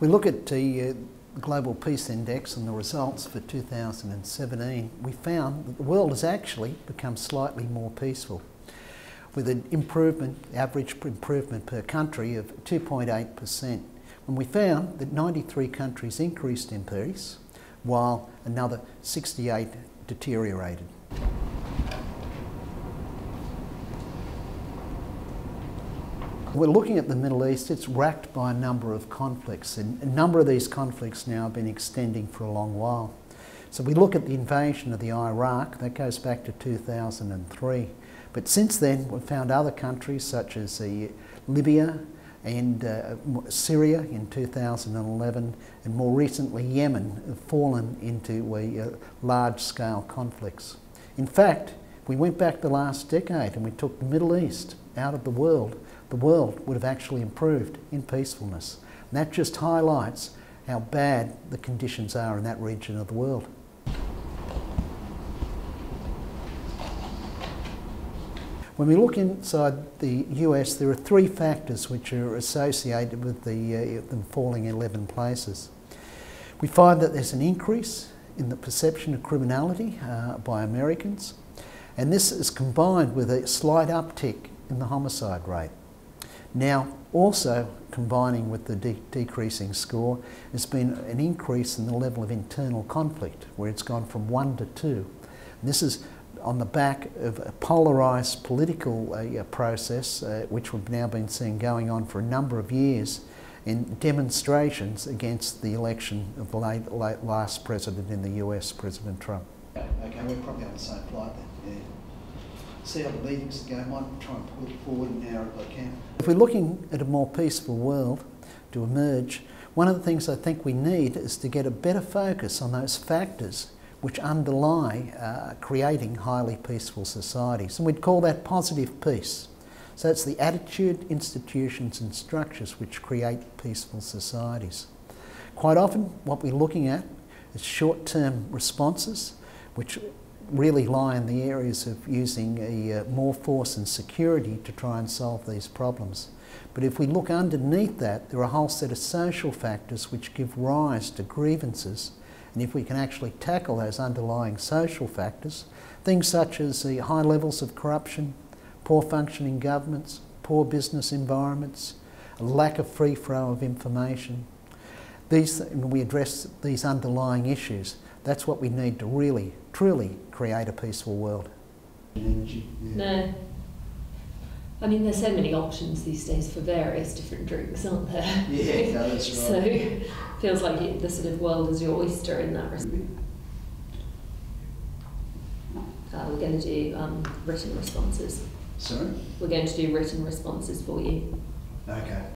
We look at the Global Peace Index and the results for 2017, we found that the world has actually become slightly more peaceful, with an average improvement per country of 2.8%. And we found that 93 countries increased in peace, while another 68 deteriorated. We're looking at the Middle East. It's racked by a number of conflicts, and a number of these conflicts now have been extending for a long while. So we look at the invasion of the Iraq, that goes back to 2003. But since then, we've found other countries such as Libya and Syria in 2011, and more recently Yemen have fallen into large-scale conflicts. In fact, if we went back the last decade and we took the Middle East out of the world would have actually improved in peacefulness. And that just highlights how bad the conditions are in that region of the world. When we look inside the US, there are three factors which are associated with them falling 11 places. We find that there's an increase in the perception of criminality by Americans, and this is combined with a slight uptick in the homicide rate. Now, also combining with the decreasing score, there's been an increase in the level of internal conflict, where it's gone from 1 to 2. And this is on the back of a polarised political process, which we've now been seeing going on for a number of years, in demonstrations against the election of the last president in the US, President Trump. Okay, we're probably on the same flight then. Yeah. See how the meetings go. I might try and pull it forward an hour if I can. If we're looking at a more peaceful world to emerge, one of the things I think we need is to get a better focus on those factors which underlie creating highly peaceful societies. And we'd call that positive peace. So it's the attitude, institutions and structures which create peaceful societies. Quite often what we're looking at is short-term responses, which really lie in the areas of using more force and security to try and solve these problems. But if we look underneath that, there are a whole set of social factors which give rise to grievances. And if we can actually tackle those underlying social factors, things such as the high levels of corruption, poor functioning governments, poor business environments, a lack of free flow of information, when we address these underlying issues, that's what we need to really, truly create a peaceful world. Energy, yeah. No. I mean, there's so many options these days for various different drinks, aren't there? Yeah, no, that's right. So, feels like the sort of world is your oyster in that respect. We're going to do written responses. Sorry? We're going to do written responses for you. Okay.